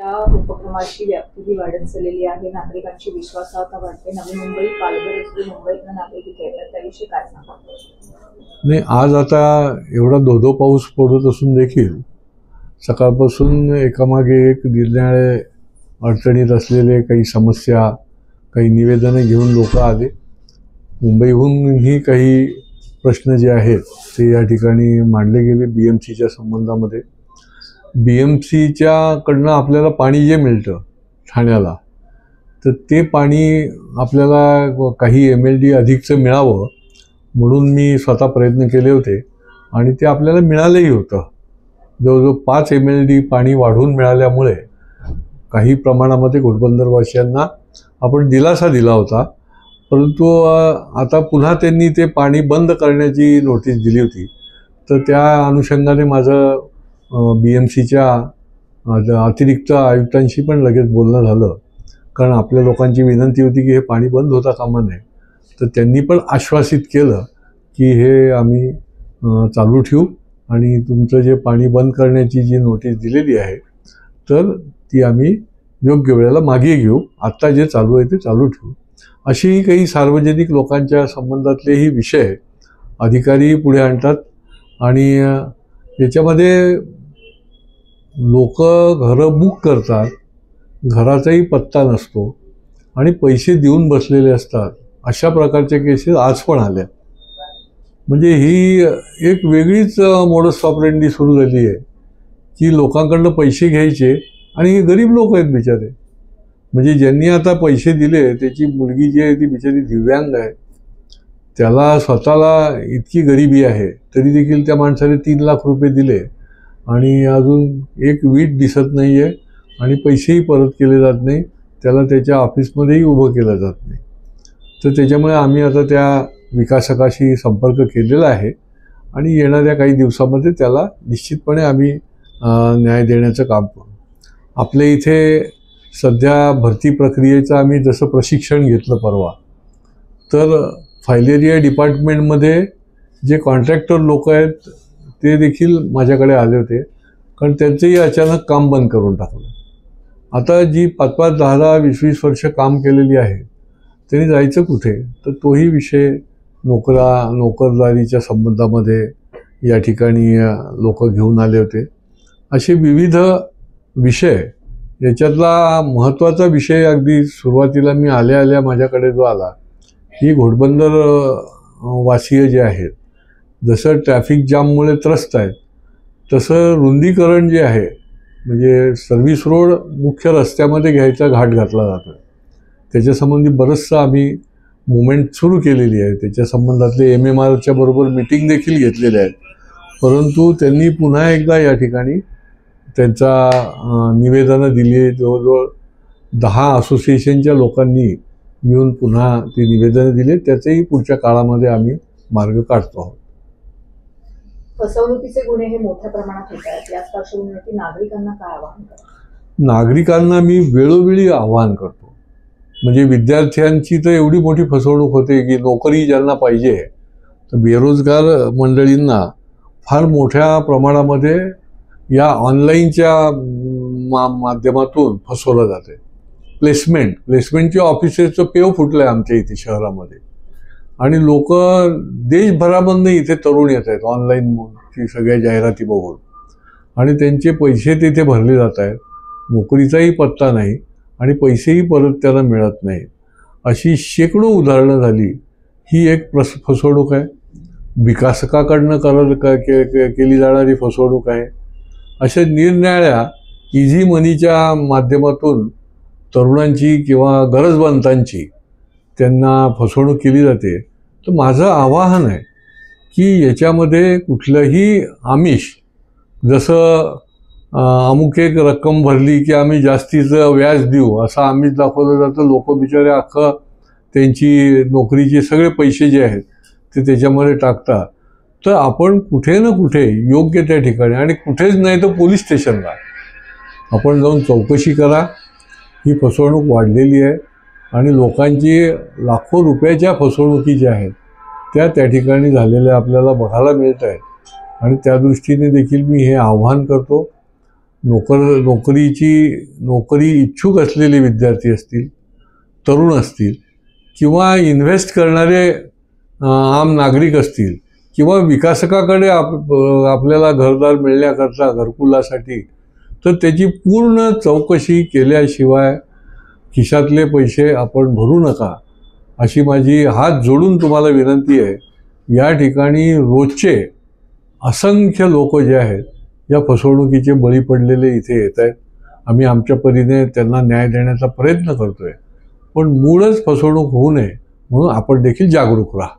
या उपक्रमाची व्याप्ती ही वाढत चाललेली आहे. नागरिकांची विश्वासार्हता वाढते. नवी मुंबई, पालघर इथले मुंबईतनं नागरिक इथे येतात, त्याविषयी काय सांगा? नाही, आज आता एवढा धोधो पाऊस पडत असून देखील सकाळपासून एकामागे एक निरनिराळे अडचणीत असलेले काही समस्या, काही निवेदनं घेऊन लोक आले. मुंबईहूनही काही प्रश्न जे आहेत ते या ठिकाणी मांडले गेले BMCच्या संबंधामध्ये. BMCच्या कडनं आपल्याला पाणी जे मिळतं ठाण्याला, तर ते पाणी आपल्याला काही MLD अधिकचं मिळावं म्हणून मी स्वतः प्रयत्न केले होते आणि ते आपल्याला मिळालंही होतं. जवळजवळ 5 MLD पाणी वाढून मिळाल्यामुळे काही प्रमाणामध्ये घोडबंदरवासियांना आपण दिलासा दिला होता. परंतु आता पुन्हा त्यांनी ते पाणी बंद करण्याची नोटीस दिली होती. तर त्या अनुषंगाने माझं BMCच्या अतिरिक्त आयुक्तांशी पण लगेच बोलणं झालं, कारण आपल्या लोकांची विनंती होती की हे पाणी बंद होता कामा नये. तर त्यांनी पण आश्वासित केलं की हे आम्ही चालू ठेवू आणि तुमचं जे पाणी बंद करण्याची जी नोटीस दिलेली आहे तर ती आम्ही योग्य वेळेला मागे घेऊ. आत्ता जे चालू आहे ते चालू ठेवू. अशीही काही सार्वजनिक लोकांच्या संबंधातलेही विषय अधिकारी पुढे आणतात आणि याच्यामध्ये लोक घरं बुक करतात, घराचाही पत्ता नसतो आणि पैसे देऊन बसलेले असतात. अशा प्रकारच्या केसेस आज पण आल्या. म्हणजे ही एक वेगळीच मोडस ऑपरेंडी सुरू झाली आहे की लोकांकडनं पैसे घ्यायचे आणि हे गरीब लोक आहेत बिचारे. म्हणजे ज्यांनी आता पैसे दिले त्याची मुलगी जी आहे ती बिचारी दिव्यांग आहे, त्याला स्वतःला इतकी गरिबी आहे तरी देखील त्या माणसाने 3 लाख रुपये दिले आणि अजून एक वीट दिसत नाही आहे आणि पैसेही परत केले जात नाही. त्याला त्याच्या ऑफिसमध्येही उभं केलं जात नाही. तर त्याच्यामुळे आम्ही आता त्या विकासकाशी संपर्क केलेला आहे आणि येणाऱ्या काही दिवसामध्ये त्याला निश्चितपणे आम्ही न्याय देण्याचं काम करू. आपल्या इथे सध्या भरती प्रक्रियेचं आम्ही जसं प्रशिक्षण घेतलं परवा, तर फायलेरिया डिपार्टमेंटमध्ये जे कॉन्ट्रॅक्टर लोक आहेत ते देखील माझ्याकडे आले होते, कारण त्यांचंही अचानक काम बंद करून टाकलं. आता जी 5-5, 10-10, 20-20 वर्ष काम केलेली आहेत त्यांनी जायचं कुठे? तर तोही विषय नोकरदारीच्या संबंधामध्ये या ठिकाणी लोक घेऊन आले होते. असे विविध विषय. याच्यातला महत्त्वाचा विषय अगदी सुरुवातीला मी आल्या माझ्याकडे जो आला, ही घोडबंदर वासीय जे आहेत, जसं ट्रॅफिक जाममुळे त्रस्त आहेत तसं रुंदीकरण जे आहे, म्हणजे सर्व्हिस रोड मुख्य रस्त्यामध्ये घ्यायचा घाट घातला जातो. त्याच्यासंबंधी बरंचसं आम्ही मुवमेंट सुरू केलेली आहे. त्याच्या संबंधातले MMRच्या बरोबर मीटिंग देखील घेतलेल्या आहेत. परंतु त्यांनी पुन्हा एकदा या ठिकाणी त्यांचा निवेदनं दिली. जवळजवळ 10 असोसिएशनच्या लोकांनी येऊन पुन्हा ती निवेदनं दिली. त्याचेही पुढच्या काळामध्ये आम्ही मार्ग काढतो आहोत. फसवणुकीचे गुन्हे हे मोठ्या प्रमाणात होत आहेत. याच पार्श्वभूमीवरती नागरिकांना काय आवाहन करतो? नागरिकांना मी वेळोवेळी आवाहन करतो. म्हणजे विद्यार्थ्यांची तर एवढी मोठी फसवणूक होते की नोकरी ज्यांना पाहिजे तर बेरोजगार मंडळींना फार मोठ्या प्रमाणामध्ये या ऑनलाईनच्या माध्यमातून फसवलं जाते. प्लेसमेंटचे ऑफिसेसचं पेव फुटलं आहे आमच्या इथे शहरामध्ये आणि लोक देशभरामधनं इथे तरुण येत आहेत ऑनलाईनची सगळ्या जाहिराती बघून आणि त्यांचे पैसे तिथे भरले जात आहेत. नोकरीचाही पत्ता नाही आणि पैसेही परत त्याला मिळत नाही. अशी शेकडो उदाहरणं झाली. ही एक फसवणूक आहे. विकासकाकडनं केली जाणारी फसवणूक आहे. अशा निरनिराळ्या इझी मनीच्या माध्यमातून तरुणांची किंवा गरजवंतांची त्यांना फसवणूक केली जाते. तर माझं आवाहन आहे की याच्यामध्ये कुठलंही आमिष, जसं अमुक एक रक्कम भरली की आम्ही जास्तीचं व्याज देऊ असं आमिष दाखवलं जातं. लोक बिचारे अख्खं त्यांची नोकरीचे सगळे पैसे जे आहेत ते त्याच्यामध्ये टाकतात. तर आपण कुठे ना कुठे योग्य त्या ठिकाणी आणि कुठेच नाही तर पोलीस स्टेशनला आपण जाऊन चौकशी करा. ही फसवणूक वाढलेली आहे आणि लोकांची लाखो रुपयाच्या फसवणुकी ज्या आहेत त्या ठिकाणी झालेल्या आपल्याला बघायला मिळत आहेत आणि त्या दृष्टीने देखील मी हे आव्हान करतो नोकरी इच्छुक असलेले विद्यार्थी असतील, तरुण असतील, किंवा इन्व्हेस्ट करणारे आम नागरिक असतील, किंवा विकासकाकडे आपल्याला घरदार मिळण्याकरता घरकुलासाठी, तर त्याची पूर्ण चौकशी केल्याशिवाय खिशातले पैसे आपण भरू नका, अशी माझी हात जोडून तुम्हाला विनंती आहे. या ठिकाणी रोजचे असंख्य लोक जे आहेत या फसवणुकीचे बळी पडलेले इथे येत आहेत. आम्ही आमच्या परीने त्यांना न्याय देण्याचा प्रयत्न करतोय, पण मूळच फसवणूक होऊ नये म्हणून आपण देखील जागरूक राहा.